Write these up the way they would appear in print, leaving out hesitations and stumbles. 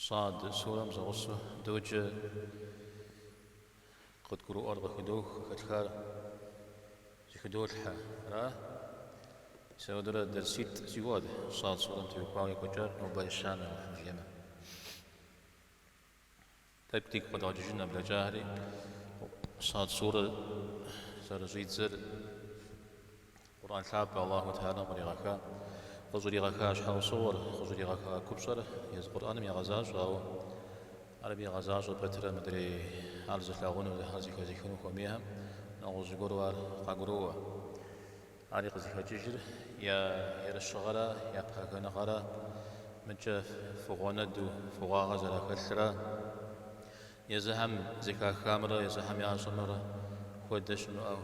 صاد سورة مزغصة دوجة قد كرو أرض خدوخ خدخار خدول حا را سودرة درسيت سيواد صاد سورة تبقى كجار وبايشان وحميمة تبتيك قد عججنا بلا جاهري صاد سورة سرزيد زر قرآن شعب الله تعالى مريغاكا خزوري غاكا شحال صور خزوري غاكا كبصر يز قرآن مي غزاج أو عربي غزاج بتر مدري عرض لاغون ولا هذي كذي كانوا كميها نغوز جروار قاقروا عريق زي كجير يا الشغرة يا بحكنا غرا متجف فوقند فوقا زلا كسرة يزهم زكا كامرة يزهم يا سمرة خدش أو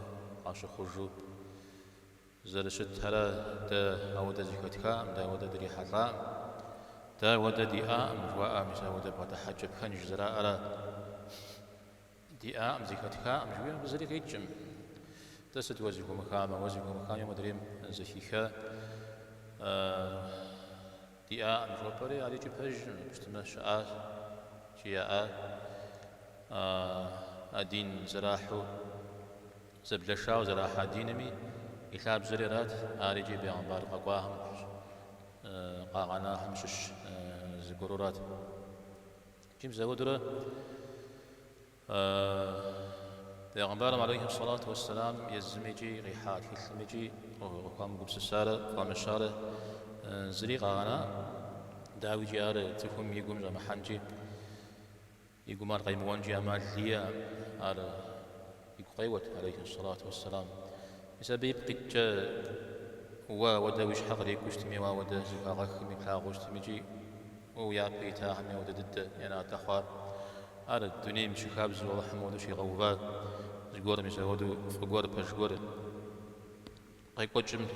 عاش خجوب زرشت هلا دا أودا زكاتكا دا أودا دري حلا دا أودا دي جواء مثل أودا بعد حج بخنج زراء أرا دي زكاتكا جواء بزري كيجم تست وزيكو مكان يوم دريم زكيكا دي جواء بري علي جبهج بستمع شاء شياء أدين زراحو زبلشاو زراحة دينمي إخاب زريرات آريجي بيعنبار قواهم قاقناهم شش زقرورات جيم زودرة بيعنبار عليه الصلاة والسلام يزميجي غيحات يسميجي وقام قبس السارة قام الشارة زري قاقنا داوي جارة تفهم يقوم زي محنجي يقوم قيموان جي أمال ليا على يقويوت عليه الصلاة والسلام بسبب قد ودا وش حقري كشتمي ودا زفاق خمي كلاغوش تميجي ويا بيتا همي ودا ضد يعني تخوار على الدنيا مش خابز والله حمود شي غوبات زغور مش ودو فغور بشغور قي قجم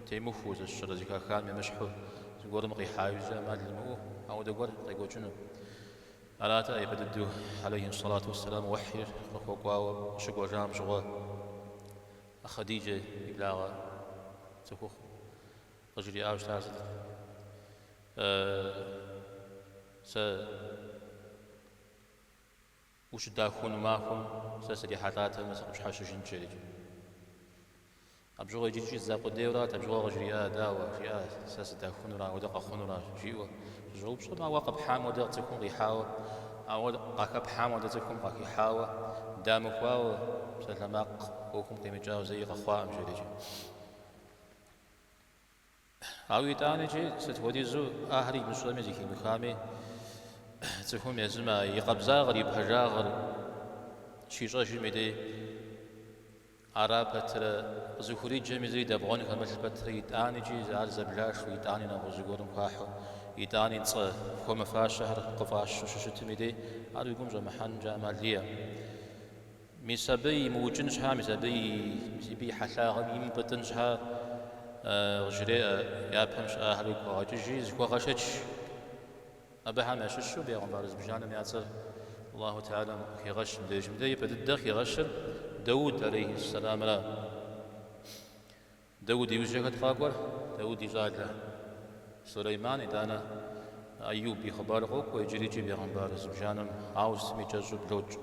تيمفوز الشر زكا خان مشحو زغور مقي حايز ما المو او دغور قي قجن على تا يبددو عليه الصلاه والسلام وحي رخوا شغو جام شغو خديجة إبلاغة تكوخ رجلي آوش تازد وش داخون معكم سأسدي حتاتا مسا مش حاشو جنجي أبجوغ يجي زاقو ديورات أبجوغ رجلي داوة جيا سأس داخون را ودق أخون را جيوة جوب بصد ما واقب حام ودق تكون غيحاوة أو قاكب حام ودق تكون قاكي حاوة دامك واو سلماق وكم قيمة جاو زي غخوا مجريجي عاوي تانيجي ستوديزو أهري مسلمي زي مخامي تفهم يزما يقبزا غريب هجاغر شيشا جميدي عرب بتر زخوري جميزي دبغون كمل بتر يتانيجي زار زبلاش ويتاني نغوزغورم كاحو يتاني نص كوم فاش شهر قفاش شتميدي عاد يقوم زمحن جامالية مسابي موجن شها مسابي حلاغم يمبتن شها غجري يا بهمش أهلك وغجيز وغشش أبها ما ششوا بيغم بارز بجانم يعصر الله تعالى يغش مديجم دي بددخ يغشر داود عليه السلام لا داود يوجهت فاقور داود يزاد سليمان إدانا أيوب يخبارقوك ويجريجي بيغم بارز بجانم عاوز ميجزو بلوج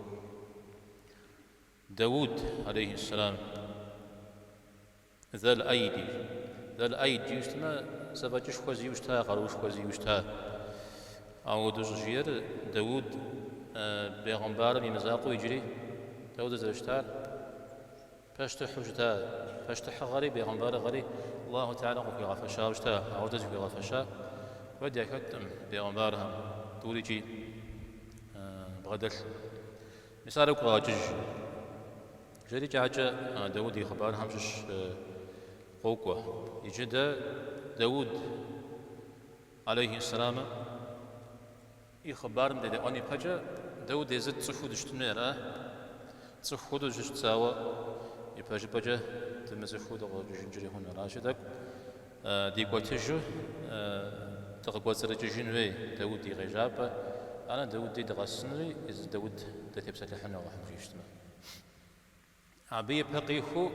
داود عليه السلام ذا الأيدي يشتما سبجش خوزي وشتا قروش خوزي وشتا أو دوزجير داود بيغمبار بمزاقو يجري داود زوجتار فاشتح وشتا فاشتح غري بيغمبار غري الله تعالى قوكي غفشا وشتا أو دوزكي غفشا ودي أكتم بيغمبارها توليجي بغدل مثالك غاجج جري جاجة داود خبر همش قوقة يجد داود عليه السلام يخبر من ده أني بحاجة داود يزد تصخود اشتميرا تصخود وجشت سوا يبحاجة بحاجة تمسخود وجنجري هنا راشدك دي قوتجو تقوى سرجين وي داود يغجاب أنا داود دي دغسنري إذا داود تتبسط لحنا وحمش يشتمه عبية بقيخو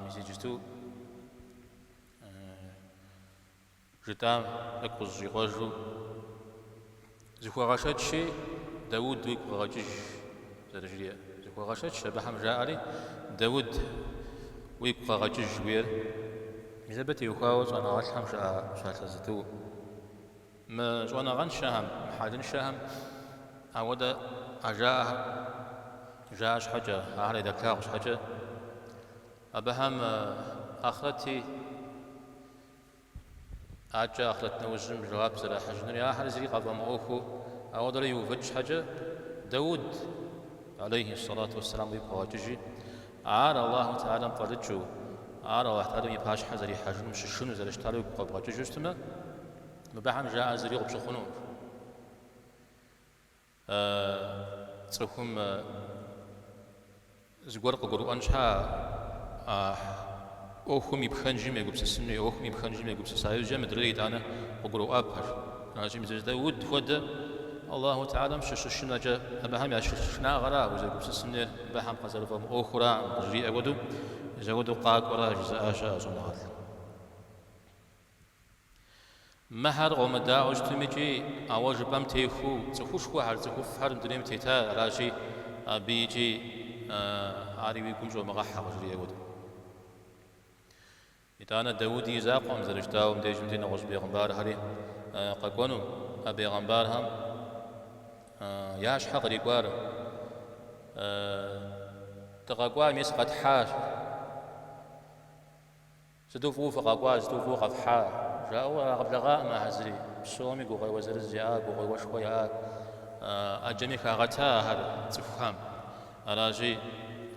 مسيجتو جتام أكوز جواجو زخوغاشتشي داود ويك غاجج زرجليا زخوغاشتش بحم جاء داود ويك غاجج وير إذا بتي يخاوز أنا غاشهم شاء زتو ما جوانا غن شهم محادن شهم عودا جاءش حاجة أهل إذا كاغش حاجة أبهم آخرتي أجا أخرتنا وجم جواب زرا حجنر يا أهل زري قبل أوكو أودر يوفج حاجة داود عليه الصلاة والسلام يبقى جيجي الله تعالى مفرجو الله تعالى يبقاش حزري حجن مش شنو زرش تعالى يبقى جيجي استمع مبهم جاء زري قبش خنور تسوهم زغور قرآن شا أوهم يبخنجي ما يقول سسمني أوهم يبخنجي ما يقول سسايل جم دريد أنا وقرأ أبهر أنا جم داود ود الله تعالى مش شنا جا أبهم يا شنا غرا وزي يقول سسمني بهم قزل فم أخرى جري أودو زودو قاق ورا جزاء شاء زمهر مهر ومدا أجتمعي أواج بام تيفو تخوش خوار تخوف هرم دريم تيتا راجي بيجي عاري يكون جو مغحى وجري أودو إتانا داود يزاقهم زرجتاهم ديجم دينا غش بيغمبار هري قاقونو بيغمبار هم ياش حق ريقوار تقاقوا ميس قد حاش سدوفو فقاقوا سدوفو قد حاش جاءوا قبل غاء ما هزري بسومي قوغي وزر الزياء قوغي وشويا أجمي كاغتا هر تفهم أراجي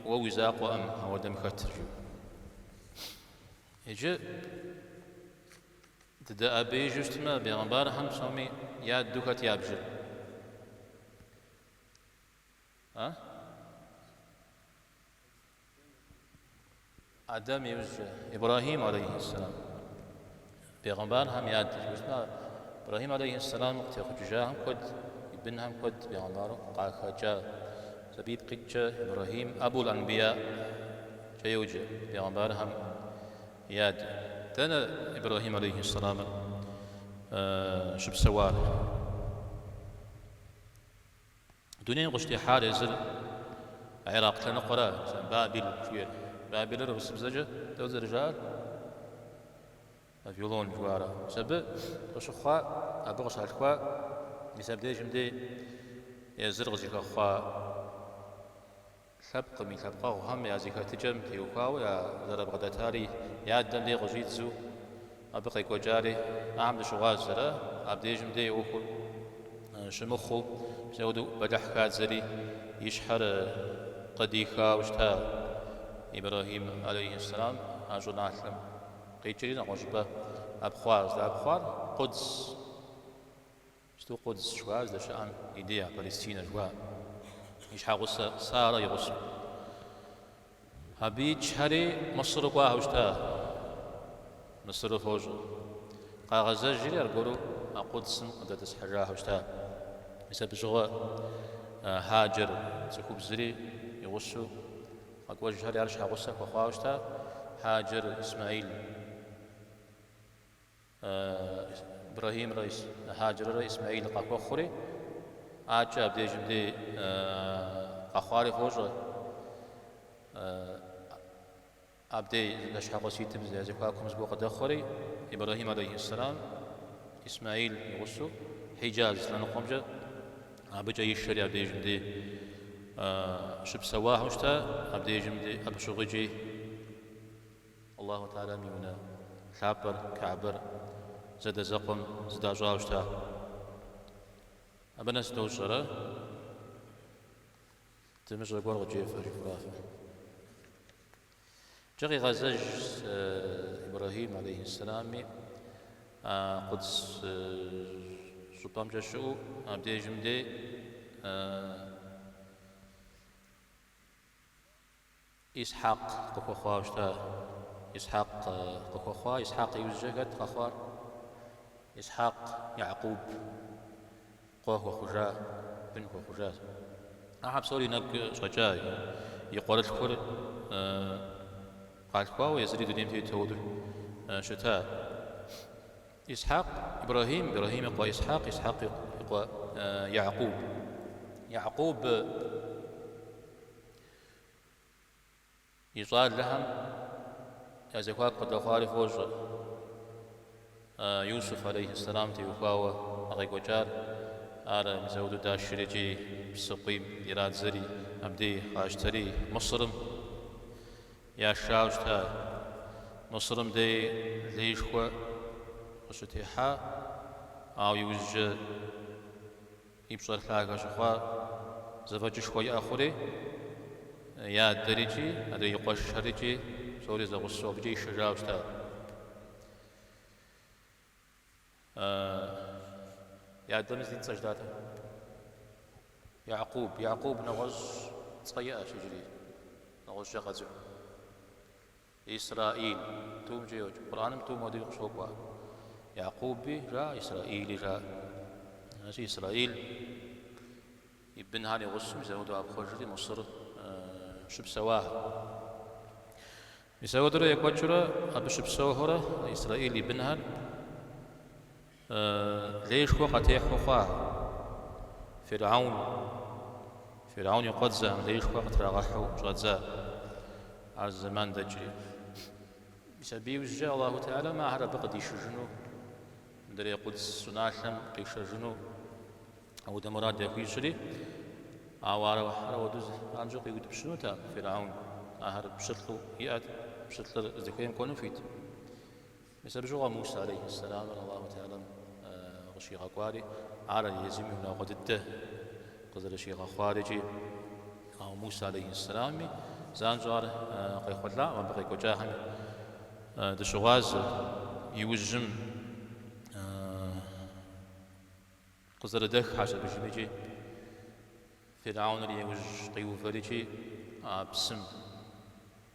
ووزاق وأم هو دم خطرجو يجي تدا أبي جستما بيغمبار هم سومي يا دوكت يابجل آدم يوجه إبراهيم عليه السلام بيغمبار هم ياد جستما إبراهيم عليه السلام تخجاهم قد ابنهم قد بيغمبار قاخجا سبيب قجة إبراهيم أبو الأنبياء جيوجه بيغمبار هم ياد تانا إبراهيم عليه السلام شب سوار دنيا غشتي حال يزل عراق لنا قرا بابل شوية بابل ربس بزجة دوز رجال فيولون جوارا سبب غشخوا أبغش هالخوا بسبب دي جمدي يزر غزيك خوا سبق من سبقه وهم يا زكاة تجم تيوكاو يا ضرب غداتاري يا دم دي غجيتزو أبقى كوجاري أعمل شغال زرا أبدي جمدي أوكل شمخو بسودو بدحكات زري يشحر قديخا وشتا إبراهيم عليه السلام أجو نعلم قيتشرين غجبة أبخوار قدس شتو قدس شواز دشان إيديا فلسطين جوا يشحاغوس سارة يغوس هبيج هري مصر قواه وشتا مصر فوج قاغزة جري أرقورو قدس قدس حجاه وشتا بسبب شغل هاجر سكوب زري يغوسو أقوى جهري أرش هغوسا وخواه وشتا هاجر إسماعيل إبراهيم رئيس هاجر رئيس إسماعيل قاقوى خوري آجا أبدي جمدي قاخواري فوجه أبدي لشحاق سيتم زي كاكم زبوق دخوري إبراهيم عليه السلام إسماعيل يغسو حجاز لنقومجة أبجا يشري أبدي جمدي شب سواه وشتا أبدي جمدي أبشغجي الله تعالى ميونا كعبر كعبر زد زقم زد جاوشتا أبناس دوشرة تمشي قول غجيف فرافة جغي غزاج إبراهيم عليه السلام قدس سبام جشو أبدي جمدي إسحاق قخوا وشتا إسحاق قخوا إسحاق يوزجت قخوار إسحاق يعقوب قوه وخجاء بن وخجاء أحب سوري نك شجاع يقول الكل قال قوه يزري دنيم تي تود شتاء إسحاق إبراهيم يقوى إسحاق يقوى يعقوب يصال لهم أزكواك قد أخواري فوز يوسف عليه السلام تيوفاوة أغيق وجار آر مزود دا الشريجي بسقيم إراد زري أبدي خاشتري مصرم يا شاوشتا مصرم دي ليشخوا وشتيحا أو يوجد يبصر خلاقا شخوا زفاج شخوا أخوري يا دريجي هذا يقوش شريجي سوري زغصو بجي شجاوشتا يا دمز دين سجداته يعقوب نغز تصيئة شجري نغز شغزو إسرائيل توم جيوج قرآن توم ودي قصوبوا يعقوب جاء إسرائيل جاء هذه إسرائيل يبن هاني غصم زودوا أبخوجري مصر شب سواها يسودرا يكوجرا أبشب سوهرا إسرائيل يبن هان ليش وقت يحوخا فرعون يقدزا ليش وقت رغحو غزا على الزمان دجري بسبب وجه الله تعالى ما هرب قد يشجنو دري قدس سناشم قيشجنو أو دمرات يقيشري أوارا وحرا ودوز أنجو قيود بشنو تا فرعون أهرب بشتلو يأت بشتل ذكوين كونو فيت بسبب جوا موسى عليه السلام الله تعالى غشيغ أقواري على يزيمي ولا قدده قدر شيغ أخوارجي أو موسى عليه السلام زانجار قيخولا وبقي كجاهم دشغاز يوجم قدر دخ حسب جميجي فرعون اللي يوج قيو فريجي بسم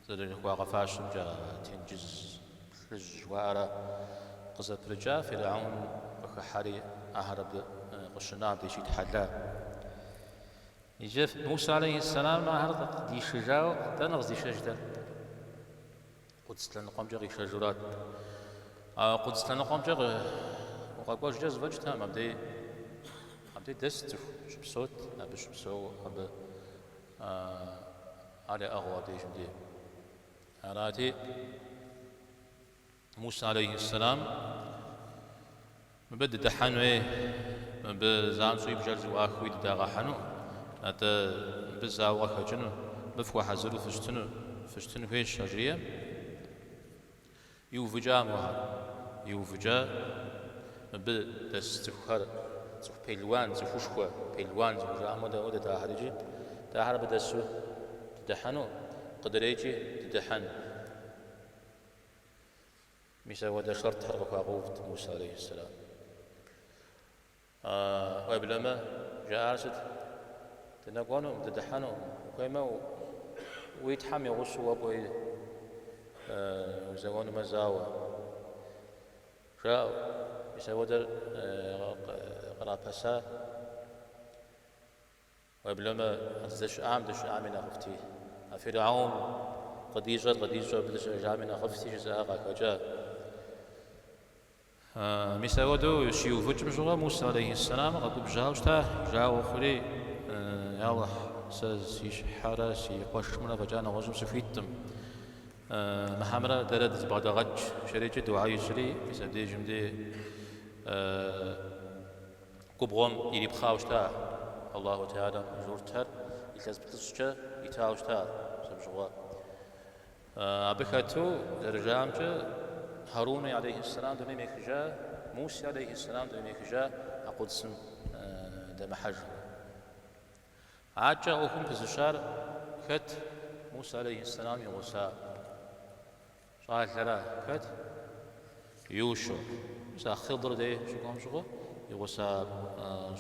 زر واقفاش جا تنجز رجوارا قزت رجا فرعون وكحري أهرب قشناب دي شيت حلا يجي موسى عليه السلام أهرب دي شجاو تنغز دي شجدة قدس لنقوم جغي شجرات قدس لنقوم جغي وقاقواش جاز وجدها مبدي دست شبسوت أبش بسو أب على أغوى دي جمدي هراتي موسى عليه السلام مبدأ دحنوي بزام سوي بجرز واخوي داغا حنو أتا بزاوغا خجنو بفوا حزرو فشتنو فيش شجرية يوفجا موها يوفجا بدستخر زوف بيلوان زوفوشكوا بيلوان زوجا أمدا ودا تاهرجي تاهر بدسو تدحنو قدريجي تدحن ميسا ودا شرط حرقوا قوفت موسى عليه السلام وابلما جاء أرسد تنقونهم تدحنوا وكيما ويتحمي غسوا وابوي وزوان مزاوى جاء ميسا ودا قرابسا وابلما دش عامنا خفتي فرعون قديجة بدش عامنا خفتي جزاء قاكجا مساودو شيو فجم جوا موسى عليه السلام قد بجاوشتا جاو خري يا الله ساز يش حارس يقشمنا فجانا وجم سفيتم محمرة درد بعد غج شريجة دعاء يجري بسبب جمدي كبغم يريب خاوشتا الله تعالى جورتر يتزبطشتا يتاوشتا سبجوا أبكاتو درجامجا هارون عليه السلام دمي ميخجا موسى عليه السلام دمي ميخجا أقدسم دم حج عاجا أخم في الشار كت موسى عليه السلام يوسى صار ثلاث كت يوشع مسا خضر ده شو قام شو يوسى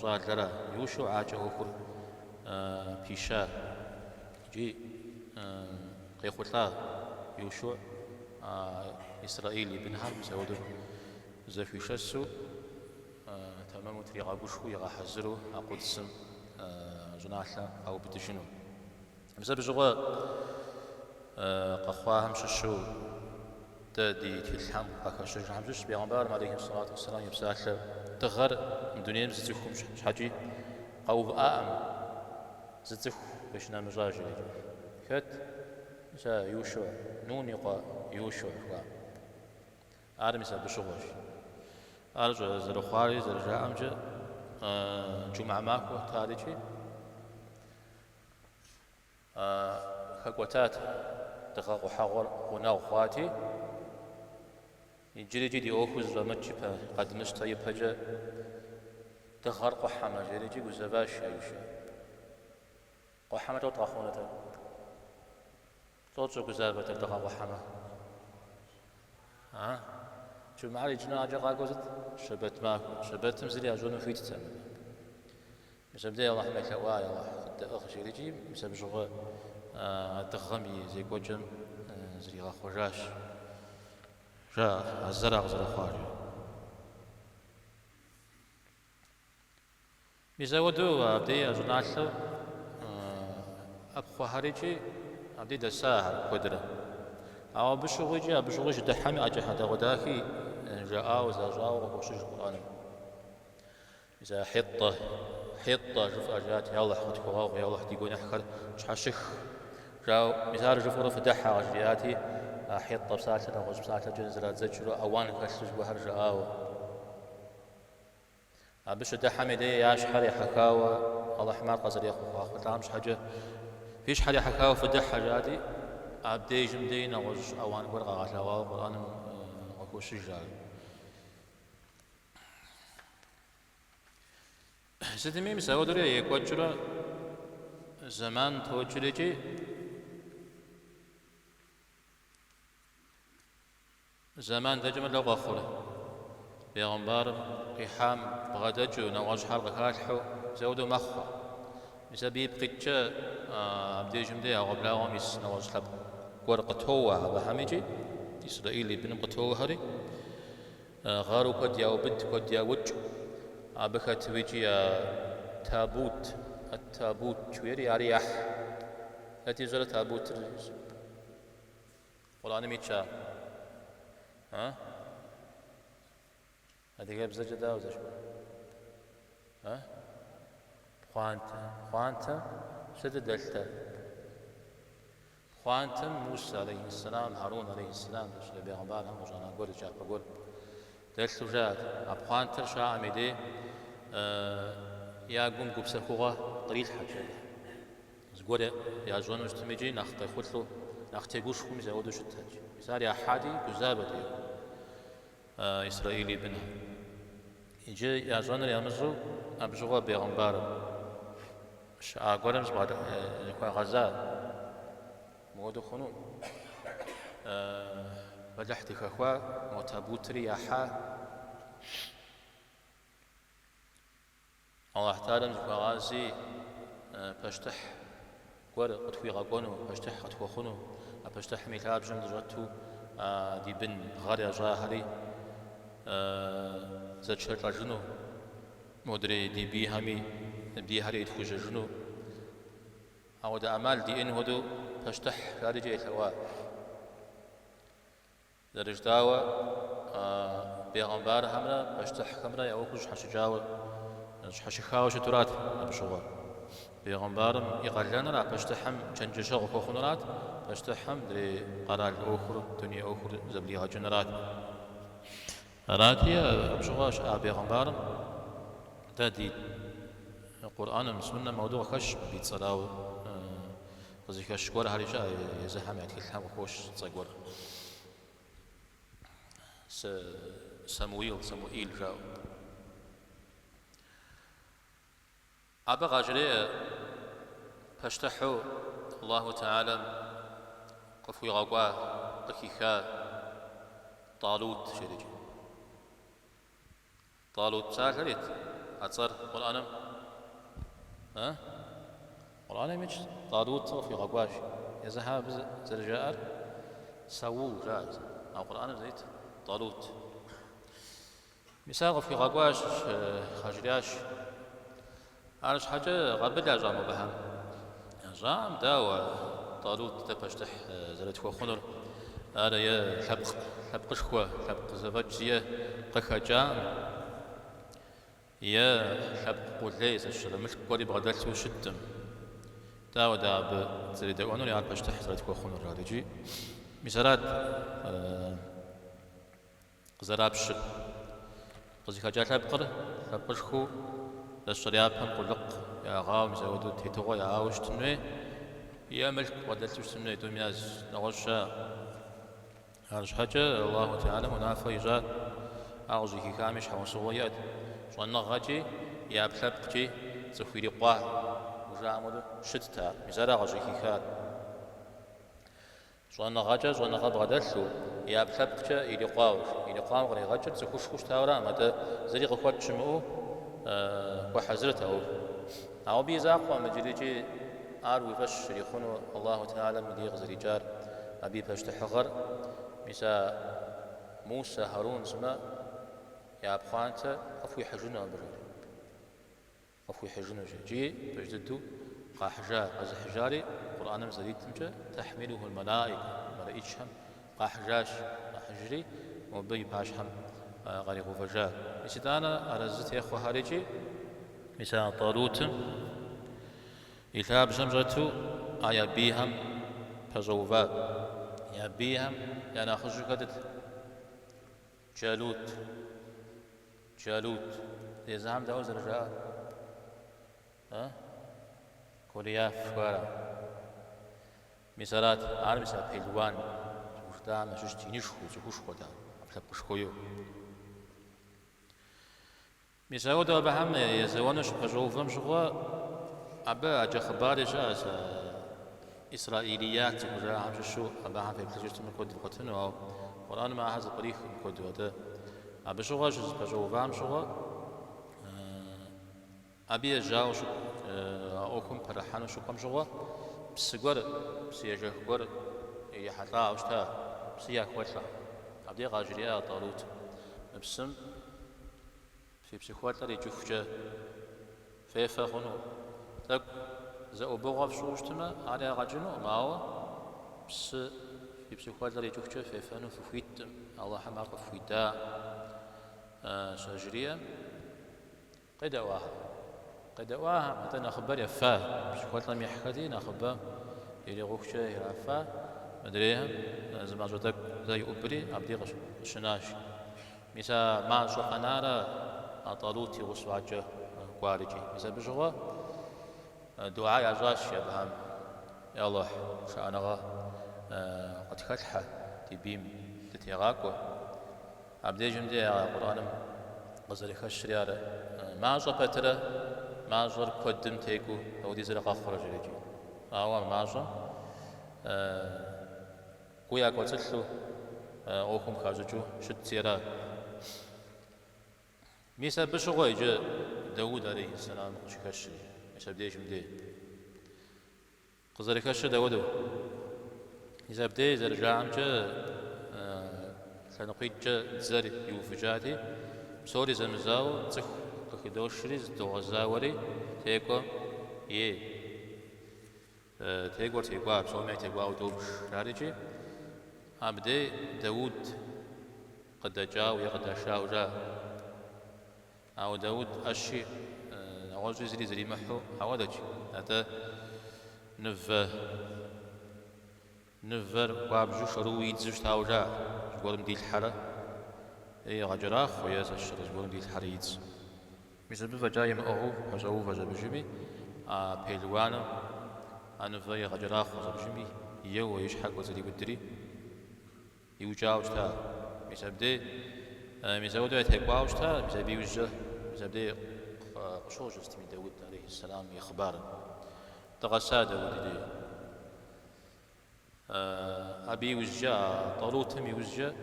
صار ثلاث يوشع عاجا أخر بيشا جي قيخوتلا يوشع إسرائيل بن حرب سودو زفي شسو تمام تريغا بوشو يغا حزرو أقدسم جناحلا أو بتجنو بسبب جوا قخواهم ششو تدي تلحم أكشج حمزش بيغمبار عليه الصلاة والسلام يبساله تغر الدنيا مزتكم شحاجي قوب زتخ باش نمجاجي كت سا يوشع نون يقا يوشع آدم يسا بشغوش أرجع زرخاري زرجع أمجا جمع ماكو تاريخي خقوتات دقاق حاور وناو خواتي يجري جدي أوكوز رمتشي قد مشتاي بحاجة تغرق حما جري جي وزباش يوشع قحمة وطاخونة توتشو كزابة تلتقى قحمة شو معلي جنا أجا قاقوزت شبت ماكو شبت مزلي أجون فيت تسمى مسبدي الله ما كواي الله قد أخشي يجي مسب شغل تغمي زي كوجم زي غاخوجاش جا الزرع زرع خارج ميزودو أبدي أجون عشلو أبخو هاريجي أبدي دساها قدرة أو بشغوجي دحامي أجي حدا غداكي جاء وزاجاو وشج القرآن إذا حطة شوف أجات يلا حط كواو يلا حد يقول نحكر شحشخ جاو مثال جفورة فدحها غجياتي حطة بساتنا وغج بساتنا جنزرات زجرو أوان كشج بحر جاءو بش دحامي دي ياش حري حكاوة الله حمار قصر ياخو خاخ تعمش حاجة فيش حد يحكاو في دح حاجاتي عبدي جمدين أو أوان ورقة غشاوا قرآن وكو شجال ستمي مساودري يكوجرا زمان توجريجي زمان تجمل لغة خورة بيغمبار قحام بغدجو نواج حرق كاشحو زودو مخو مسابيب قيتشا عبدي جمدي أغبلا غميس نواج حرق ورقتوها بحميجي إسرائيلي بن قتوها هري غارو قد يوبد قد يوج أبخت ويجي تابوت التابوت شويري أريح التي زر تابوت والآن ميتشا هذه جاب زجدا وزش خوانتا سد دلتا خوانتم موسى عليه السلام هارون عليه السلام دش بيغمبار هم وجانا قول جاب بقول دلت وجاد أبخوانتر شاء عميدي يا قوم قبس الخوغة طريق حاجة زقول يا جون مجتمجي نخطي خلو نخطي قوش خمسة يودو شتاج مثال يا حادي جزابة دي إسرائيلي بنها يجي يا جون يا مزو أبجوا بيغمبار شاء قولمز بعد يكون غزال مودو خنون بدحتي كخوا متابوتري يحا الله تعالى مزقازي بشتح قول قطوي غاقونو بشتح قطوي خنو بشتح ميلاب جمد جاتو دي بن غاري جاهري زاد شرط جنو مدري دي بي همي دي هري تخوش جنو أو دا أمال دي إن هدو بشتح خارجي ثواب درجتاوى بيغمبار همنا بشتح كمرا يوكوش حشجاوى حشخاوى شترات بشغل بيغمبارم يقلنا لا بشتحم چنجشا وكوخنرات بشتحم دري قرار أخر دنيا أخر زبليها جنرات راتي بشغاش بيغمبارم تادي القرآن مسمنا موضوع خش بيتصلاو قصدي كشكور هريشا يزحم يعني كلام خوش تصور سموئيل جاو أبا غاجري فاشتحوا الله تعالى قفوا يغاقوا قكيكا طالوت شريج طالوت ساكريت أتصر قرآن قرآن مش طالوت في غاقواش يزحاب زرجاء سوول جائز أو قرآن زيت طالوت مثال في غاقواش خاجرياش عارش حاجة غابد جام بهم جام داوى طالوت تبشتح زرت خو خنر هذا يا حبق شخوة حبق زبجية قخجام يا حبق قليس الشر مش قريب غدلت وشتم داو داب زري دقونو يعرف باش تحصلت كوخون الرادجي مثالات زرابش قصدي خجال حبقر حبق شخو الشرياب هم قلق يا غاو مزودو تيتوغو يا غاوش تنوي يا ملك غدلت وشتم دومياز نغشا هذا حاجة الله تعالى منافع يجاد أعوذ بك كامش حوصويات شون نغجي يا بحبقي تخويري قوا وجامد شتتا مزارع أعوذ بك كات شون نغجا شون نغب غدلو يا بحبقي إلي قواوش إلي قام غري غجا تخوش تاورا متى زري قوات شمو وحزرته أو بيزاق ومجريجي أروي فش يخونو الله تعالى مدير زريجار أبي باش تحغر مسا موسى هارون زما يا بخانته أفوي حجنا بروري أفوي حجنا جي بجددو قاحجا از حجاري قرآن مزيد تمجا تحمله الملائكة ملائكة قاحجاش قاحجري وبي باشهم غريق فجاء مسيدانا أرزت يا أخو هاريجي مسا طالوت إذا بزمجتو آيا بيهم فزوفا يا بيهم يا ناخذ كدت جالوت يزعم داوز رجاء ها كوريا فوارا مثالات عالم مثال بيلوان وشتا ما شوش تينيشو زوش خدا أبلغ بشكويو مثال ده بهم يزوانش فزوفم شغوا أبا أجا خباري جاز إسرائيليات وجا عم شو أبا عم في بلجيت من كود القطن أو قرآن ما هذا الطريق من كود هذا أبا شو غاش بجو فام شو أبي جاو شو أوكم فرحان شو كم شو بسجور بسيجه جور يحطا وشتا بسيا كوتلا أبدي غاجريا طالوت بسم في بسيخوات لي جوفجة في فخنو تك زو بغاف شو اجتماع على غاجنو ماو بس في بسيخوات لي جوفجة في فانو فويت الله حماق فويتا سجريا قد واها مثلا خبر يفاه بسيخوات لم يحكي نخبر يلي غوكشة يرافا مدريهم زمان جوتك زي أبري عبدي شناش مثلا ما شو قنارة طالوتي وصواجه قارجي مثلا بجوا دعاء عزاش يا بهم يا الله شأنها قد فتحة تبيم تتيغاكو عبدي جمدي يا قرآن غزل خشريار ما زر بترة ما زر قدم تيكو أو دي زرقا خرج رجي أو ما زر قويا قتلو أوكم خارجو شتيرا ميسا بشغو يجي داود عليه السلام خشري ميسا بديش مدي قزر خشر داودو إذا بدي زرجع عمجا سنقيد جا زر يوفجاتي بسوري زمزاو تخ كدوشريز دوغزاوري تيكو تيكور تيكوا بسومي تيكوا ودوبش رارجي عبدي داود قد جاء ويقد شاء وجاء أو داود أشي أول شيء زري محو حوادج هذا نفر وابجو شرو يتزوج تاوجا جبولم دي الحرة إيه غجراخ وياس الشر جبولم دي الحرة يتز مثل بفجايم أهو حجو فجا بجمي بيلوانا أنا في غجراخ وزا بجمي يو ويشحق وزري بدري يوجاوج تا مثل بدي مثل ودو تهقواوج تا مثل بيوجه مثل بدي قشوج استمي داود عليه السلام يخبار تغسى داود دي أبي وجا طالوت هم وجا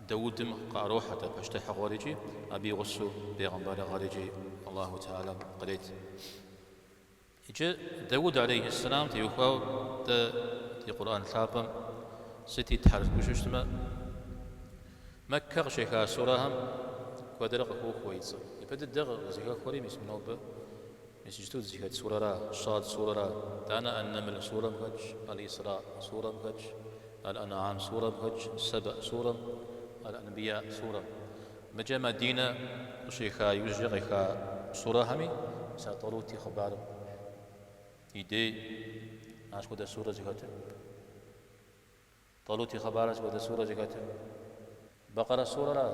داود قاروحة بشتح غارجي أبي غسو بيغمبار غارجي الله تعالى قريت إجا داود عليه السلام تيوخاو في قرآن الحابم ستي تحرك بشوشتما مكة شيخا سورهم كودرق هو كويس يبدأ الدغ زيها كوري مسم نوبة مسجدود زيها سورة را صاد سورة را دانا النمل سورة مكج الإسراء سورة مكج الأنعام سورة بهج سبأ سورة الأنبياء سورة مجا مدينة شيخا يوجغيخا سورة همي ساطلوتي خبار يدي عشكو دا سورة زكاتة طلوتي خبار عشكو دا سورة زكاتة بقرة سورة لا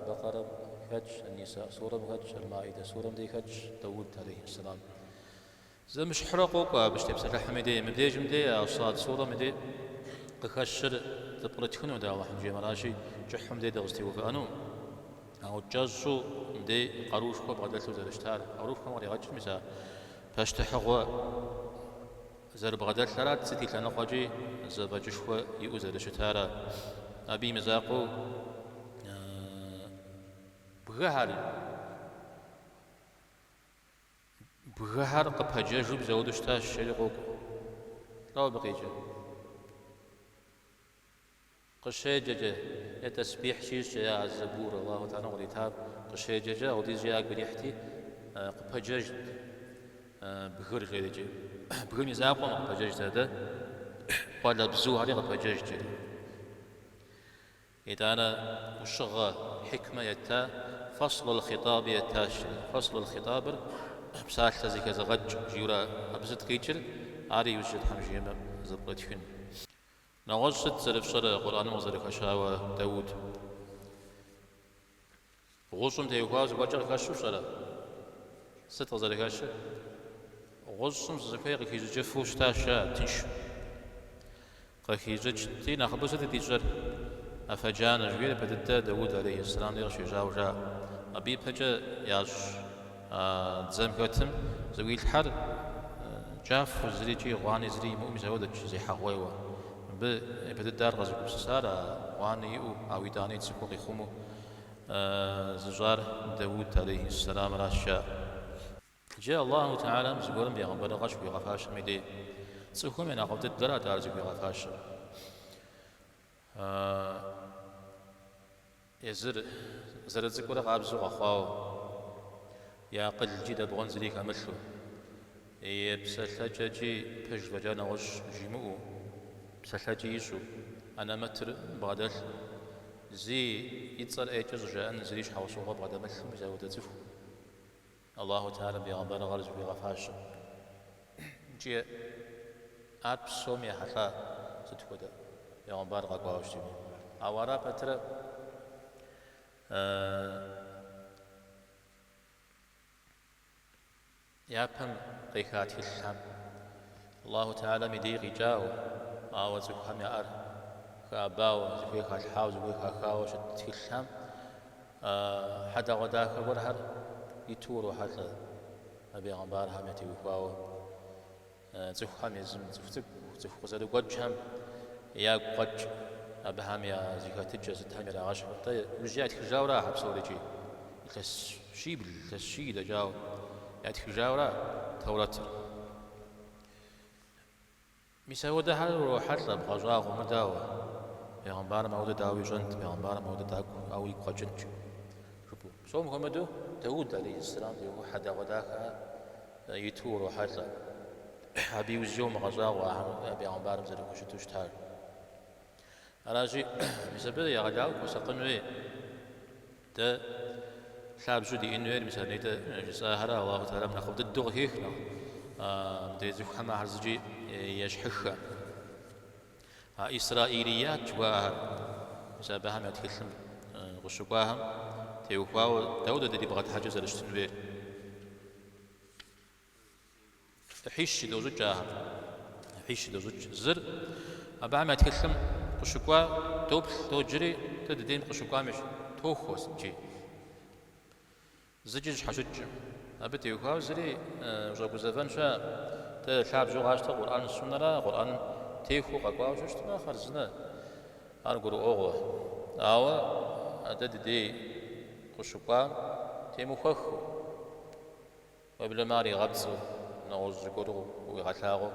بقرة هج النساء سورة بهج المائدة سورة مدي هج داود عليه السلام زي مش حرقوك باش تبسل حميدي مديج مدي أصاد سورة مدي قخشر تبرتكنو دا الله حمجي مراشي جحهم دي دغستي وفأنو أو جازو مدي قروش كو بغدلتو زرشتار قروش كو مغري غجر مسا باش تحغوا زر بغدلت لرات ستي لنا قاجي زر بجشوا يؤزر شتارا أبي مزاقو بغهر قبهجاجو بزودشتا الشريقوك لو بقيجا قشيجة يتسبيح شيش يا الزبور الله تعالى وليتاب قشيجة ودي جاك بريحتي قبهجاج بغير غيرجي بغير مزاقو قبهجاج هذا ولا بزو عليه قبهجاج جري إذا أنا وشغى حكمة يتا فصل الخطاب يتاش فصل الخطاب بسال تزي كذا غج جيورا أبزت كيتر عاري وجد حمجيمة زبطتهن نوجد زرف شر القرآن وزرف أشاوى داود غصم تيوكاز وجر كاشو شر ست زرف كاش غصم زفيق كي جفوش تاشا تنش قخيجت تينا خبصت تيجر أفجان جويل بدتا داود عليه السلام يغشي جاوجا أبي بجا ياش تزام كتم زويل حر جاف زري جي غاني زري مؤمن زود زي حقويوا بدتا رغز بسارة غاني أو داني تسكوقي خمو زجار داود عليه السلام راشا جاء الله تعالى مزقورم بيغنبرا غش بيغفاش ميدي تسكو من أقوت الدرا دارز بيغفاش يزر زرزك ولا غابزو غخاو يا قل جدا بغن زريك أمثلو بسلحة جي بج بجانا غش جيمو بسلحة جي يسو أنا متر بغدل زي يتصل ايجز جاء زريش حوصو غبغدا مثل مزاودة تفو الله تعالى بيغنبار غرز بيغفاش جي أبسوم يا حلا ستكودا بيغنبار غقواوش تبي أورا بتر يابهم قيكات الحم الله تعالى مديغي جاو آوزك هم يأر خاباو زفيخ الحاو زفيخ خاو شد الحم حدا غداك ورهر يتورو حتى أبي غنبار هم يتوفاو زفهم يزم زفتك زفق زادو قجهم يا قج أبهم يا زكاة الجزء هم يا عشر طيب رجعت خجاورا حبسوا لجي التشيب التشيد جاو يأتي خجاورا تورتر مساوي ده هل روحات لبغجاغ ومداوى بيغنبار مودة داوي جنت بيغنبار مودة داكو أو يقوى جنت شوفوا سو محمد داود عليه السلام يقول حدا غداك يتور روحات أبي وزيوم غزاغ وأهم بيغنبار مزلك وشتوش تار أراجي مسبب يا غداك وسقنوي ده شاب جودي إنوير مثلا نيتا جساهرة الله تعالى من أخذ الدغ هيك مديزي خما هرزجي يشحخ إسرائيليات جواها مثلا بهم يتكلم غشواهم تيوفاو داود دي بغت حاجة زرشتنوير حيش دوزج جاها حيش دوزج زر أبعم يتكلم غشوا توب توجري تدين غشوا مش توخوس جي زجج حشج أبتي يخاو زري جابو زفن شا تشاب جو غاشتا قرآن السنة لا قرآن تيخو قاقواو ششت ما خرزنا أرقرو أوغو أوا أدد دي قشقا تيمو خخو وبلا ماري غبزو نغوز زقورو ويغتاغو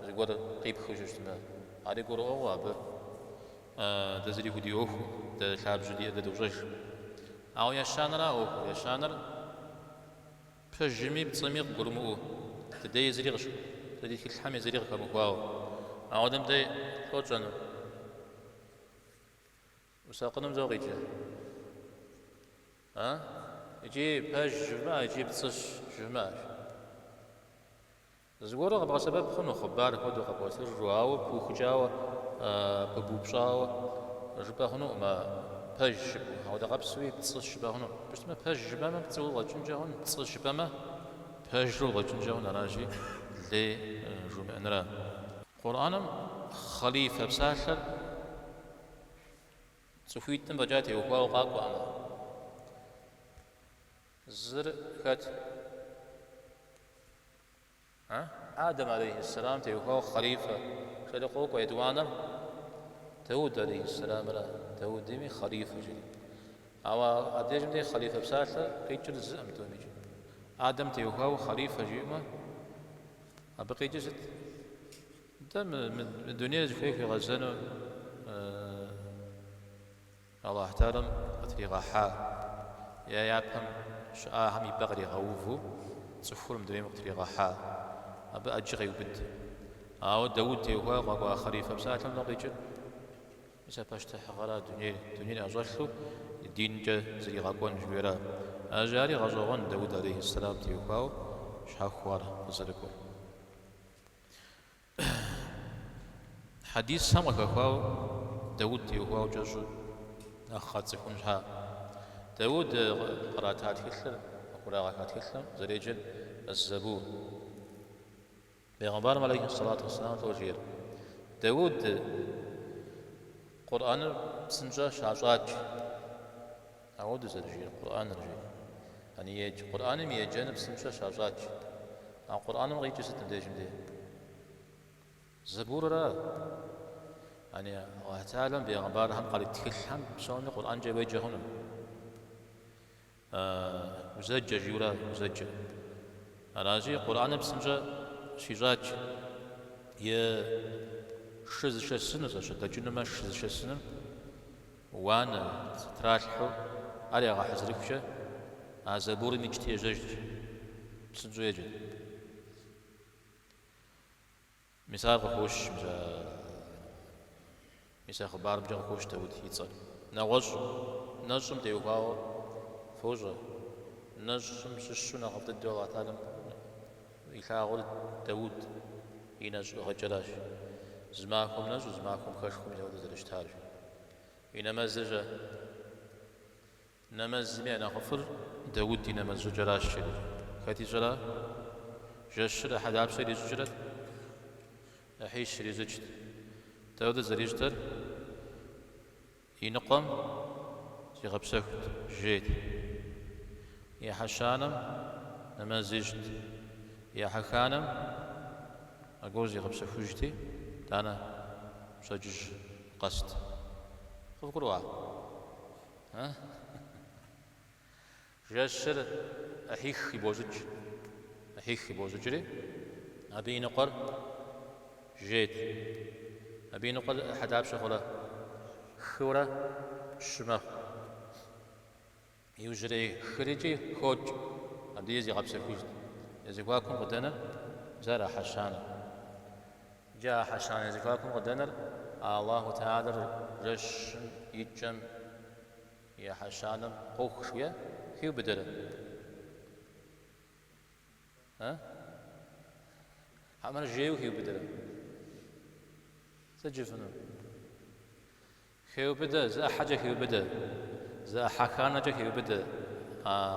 زقور قيب خششت ما هاري قرو أوغو أبر دزري هدي أوخو تشاب جدي أدد وجج أو يشانر أوخو يشانر فجمي بتصميق قرمو تدي زريغش تدي كل حامي زريغ كمكواو أودم دي خوتشانو وساقنم زوغيجي يجي باش جماع يجي بتصش جماع زغورو غبغى سبب خنو خبار خدو غبغى سر رواو بوخجاو ببوبشاو جبا خنو ما باش هاو دا غبسوي بتصش جبا خنو باش ما باش جبا ما بتصول غجنجا هون بتصش جبا ما باش رو غجنجا هون راجي لي جمع نرا قرآنم خليفة بساشر سفيتن بجاتي وقاو قاقو أما زر كات آدم عليه السلام تيوقاو خليفة خلقوك ويدوانا داود عليه السلام لا داود ديمي خليفة جدي أو أديجم دي خليفة بساشر قيتشر الزئم تومي جي آدم تيوقاو خليفة جيما أبقي جسد دم من الدنيا في غزانو الله احترم أتريغا حا يا يابهم شآهم يبغري غوفو صفور مدري مقتريغا حا أبا أجغي وبد داود تيوها غوا خليفة بساعة نقيجل إذا باشتح غلا دنيا أجرشو الدين جا زي غاقوان جويرا أجاري غزوغان داود عليه السلام تيوها شاخوار بزرقو حديث سامك أخواه داود تيوها وجاجو أخذ سكون شها داود قراتات كثر وقراءات كثر زريجل الزبور بيغمبار عليه الصلاة والسلام توجير داود قرآن سنجا شعشاج أعود زرجير قرآن رجير يعني يج قرآن ميجانب سنجا شعشاج القرآن مغيجي ستن ديجم دي زبور را يعني الله تعالى بيغمبار هم قال يتكلم بسون القرآن جاي وجههم مزجج يورا مزجج راجي قرآن بسنجا شيجاج ي شز شسنة شدجنا ما شز شسنة وانا تراجحو على راح حزركشة زبور نجتي جج بسنجو يجد مثال خوش مثال خبار بجان خوش تود هيتصل نجم تيوكاو فوجا نجم ششونا غفت الدولة تعلم يخاغل داود ينجو غجلاش زماكم نجو زماكم خشكم يهود زرشتار إنما زجا نمز مينا غفر داود ينمز جلاش شري كاتي جلا جشر أحد عبسي لزجرت أحيش شري زجت داود زريجتر ينقم يغبسك جيد يا حشانم نمازجت يا حكانم أقول يغبسك فجتي أنا سجج قصد خذ ها جشر أحيخ يبوزج أبي نقر جيد أبي نقر حداب شغلة خورة شمخ يوجري خريجي خوج أبدي يزي غبسة فيجد يزيكواكم غدنا زارع حشانا جاء حشانا يزيكواكم غدنا الله تعالى رش يجم يا حشانا قوخ شوية خيو بدر عمل جيو خيو بدر سجفنا خيو بدا زا حاجة خيو بدا زا حكانا جا خيو بدا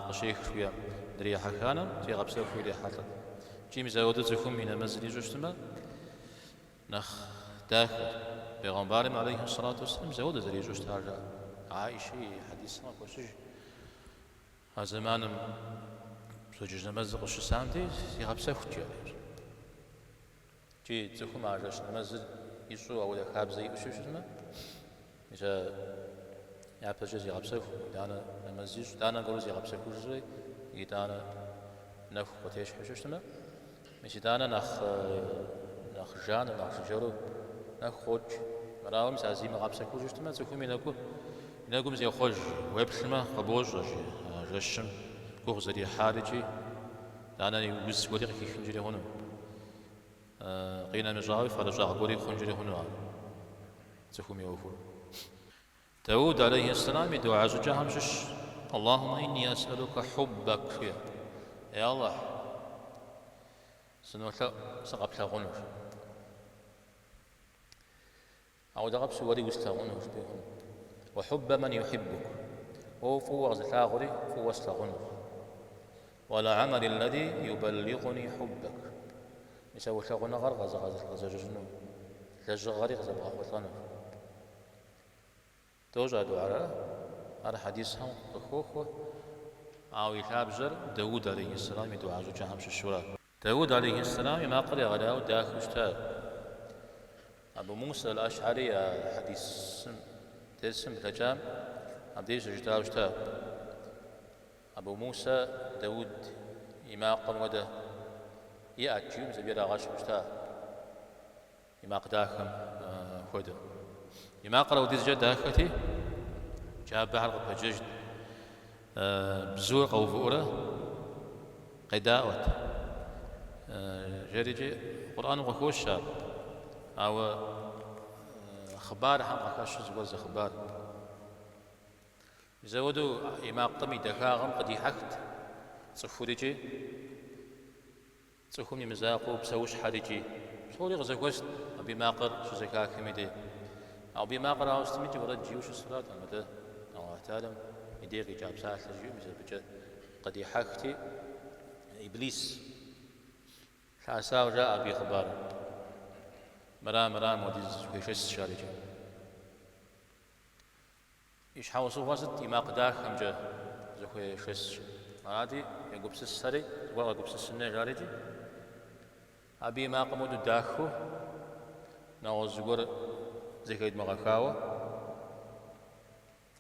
قشيخ شوية دري حكانا تي غبسة خويلي حاطط جيم زاودة زخم من المزلي جوشتما نخ داخل بيغمبارم عليه الصلاة والسلام زاودة زري جوشت هارجا عائشة حديث ما كوشج هزمان سوجج نمزق الشسام دي يغبسة خوتي جي زخم عرجاش نمزل يسوع ولا خاب زي وشو اسمه إذا يعبس زي غبسة دانا نمزج دانا قول زي غبسة كوجي يدانا نخ قتيش حشو اسمه مش دانا نخ جان نخ جرو نخ خوج مراهم سازي ما غبسة كوجي اسمه زخم ينقوم زي خوج ويبسمه قبوج رشم كوخ زي حارجي دانا يوز ولي كي خنجري هنا قينا مجاوي فرجع قولي خنجري هنا زخم يوفو داود عليه السلام دعاء زوجها مشش اللهم إني أسألك حبك يا الله سنوثا سقب ثغنوش أو دغب سوري وستغنوش بهم وحب من يحبك وفوز ثاغري فوز ثغنوش ولا عمل الذي يبلغني حبك يسوي ثغنا غرغز غز جنون لجغري غز بغاوطنا توجد على حديثهم أخوه أو يتابجر داود عليه السلام يدعى زوجها مش الشورى داود عليه السلام ما قرأ غداو داخل اشتاب أبو موسى الأشعري حديث تسم تجام عبديش جتاب اشتاب أبو موسى داود إما قم وده يأتي مثل بيرا غاش اشتاب إما قداكم وده إما قرأ وديز جد داخلتي جاب بحر بججد بزوق أو فورة قداوت جريجي قرآن وخوش أو خبار هم أكاش زوج خبار زودوا إما قطمي دكاغم قد يحكت صفوريجي صفومي مزاقو بسوش حريجي صوري غزوست أبي ماقر شو زكاة كميدي أو بماقر هاوستميجي ورد جيوش الصلاة المدى الله تعالى يدير جاب ساعة الجيوم مثل قد يحكتي إبليس حاساو جاء بي خبار مرام وديز ويشس شارجي إيش حاوسو واسط إما قداك همجا زخوي شس مرادي يقبس السري وغا قبس السنة جارجي أبي ما قمودو داخو ناوز زغور زكيد مغاكاوا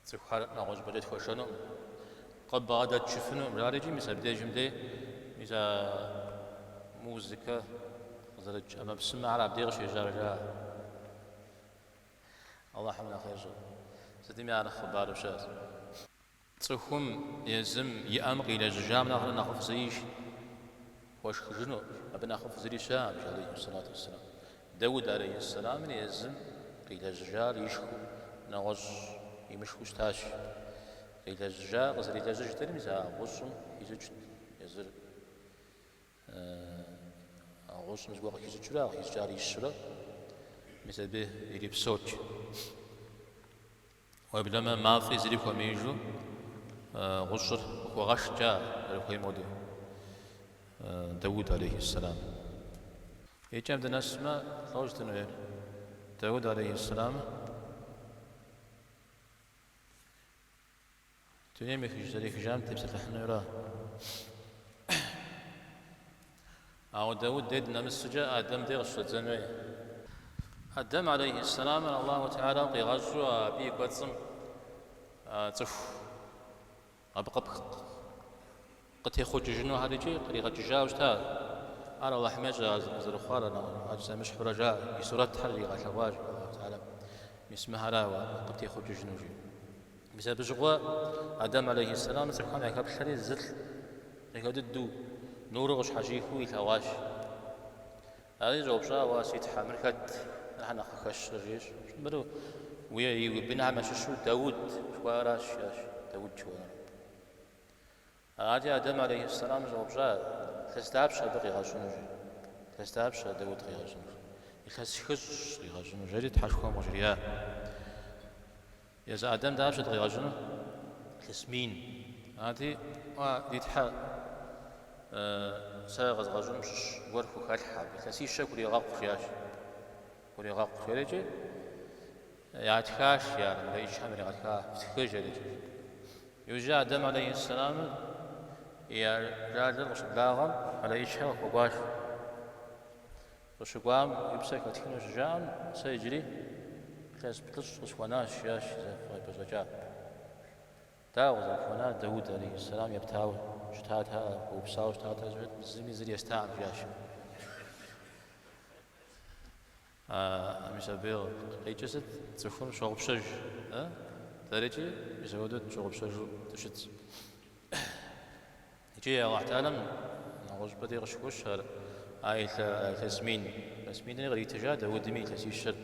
زخار ناوز بدت خوشنو قد بعد تشوفنو جارجي مثل بدي جمدي مثل موزيكا زرج أما بسمع على بدي غش يجارجا الله حمنا خير جو سديمي على خبار وشاز تخم يزم يأمر إلى جام ناخذ ناخذ زيش وش جنو أبنا ناخذ زي شام عليه الصلاة والسلام داود عليه السلام يزم إلى جار يشكو ناخذ يمشكوش تاش إلى جار غزر إلى جار ترمي زا غصم يزج يزر غصم زوج يزج لا يزجار يشرا مثل به يريب صوت وبلما ما في زريب وميجو غصر وغش جاء الخي مودي داود عليه السلام يجمع الناس ما خوجتنا داود عليه السلام تنيمي في جزري في جام تبسط لحنا يراه أو داود ديد نمس سجاء آدم دي غشت زنوي آدم عليه السلام الله تعالى قي غزو أبي قدسم تف أبقى قد يخرج جنو هذا جي قد يغجاوش تا أنا الله حماجة زرخوار أنا أجزاء مش رجاء بسورة تحري غشواج الله تعالى اسمها راوى قد يخرج جنو جي بسبب جغوا آدم عليه السلام سبحانه يكاب الشري الزل يكاد الدو نور غش حجيكو يتواش هذه جواب شا واسيت حامل كد نحن خش رجيش بدو ويا بنعم شو داود شواراش ياش داود شوار هذه آدم عليه السلام جواب شا تستابش بقي غاشون جي تستابش داود غاشون يخس خش غاشون جري تحشكم مجريا يا آدم دابش غاشون تسمين هذه وديتها ساغز غاشون مش وركو خالحة بتسي شكل يغاق فياش وريغاق فيرجي يعتكاش يعني ليش حمل يعتكا تخجل يوجد آدم عليه السلام يا راجل وش بلاغم على إيشها وقاش وش قام يبسك وتكين شجاع سيجري كاس بتلص وش وناش ياش زي بزوجات تاوز الفناء داود عليه السلام يبتاو شتاتها وبساو شتاتها زود زمي زري يستعمل ياش مسابير قيجسد تفهم شغل بشج تاريخي يسودت شغل بشج تشت يجي الله تعالى نغش بدي غشوش تسمين غير تجاد ودمي تسيشر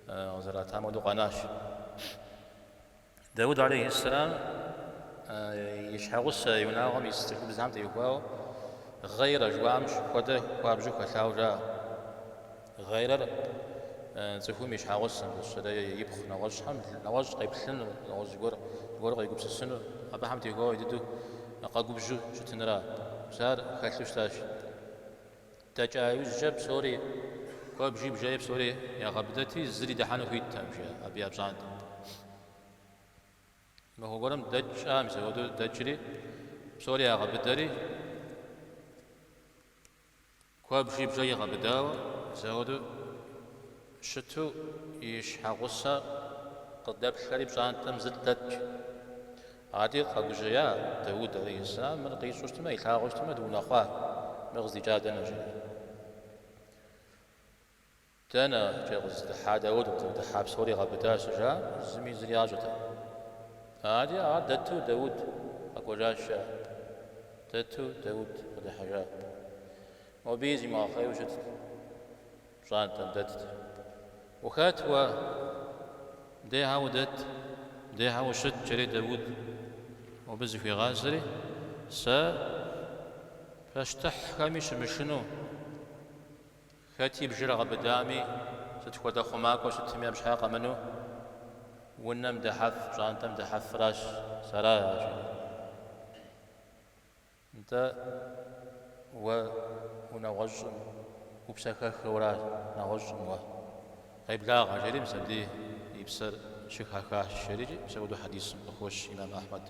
وزرات عمود قناش داود عليه السلام يشحغس يناغم يستخدم زعمت يقواو غير جوامش خده خوابجو كثاوجا غير تفهم يشحغس السدا يبخ نواج حمد نواج قيبسن نواج جور قيبس السن أبا حمد يقواو يدو قاقبجو شتنرا سار خلوش تاش تجاوز جب سوري قابجي بجايب سوري يا غبدتي زري دحانو فيت تمشي أبي أبزانت ما هو قرم دج أمس هو دجري سوريا غبدري كواب جيب جاي غبداوة زودو شتو يش حغوسا قدام خريب زانتم زدتج عادي قبجيا داود عليه السلام من قيس وشتما يلحق وشتما دون أخواه مغزي جادا نجري تانا جاغز دحا داود ودحا بسوري غبدا سجا زمي زرياجته هذه دتو داود أكو جاشا دتو داود هذا حاجة وبيزي ما خير وجد صانت دت وخات و ديها ودت ديها وشت جري داود وبزي في غازري فاشتح خميش مشنو خاتي بجرى غبدامي ستخودا خماكو ستميا بشحاقة منو ونم دحف جانتم دحف فراش سراج انت ونوج وبسكه خورا نوج و غيب لا غجري مسدي يبصر شكها كاش شريجي مسودو حديث اخوش امام احمد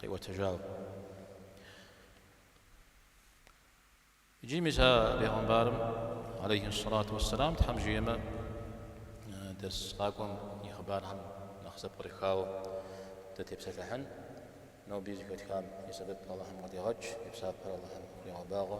قي وتجاوب يجي مسا بيغمبارم عليه الصلاة والسلام تحمجيما دس قاكم يخبارهم نخزب بريخاو تتبسلحن نو بيزي كتكام يسبب الله قد يغج يبساب الله يغباغو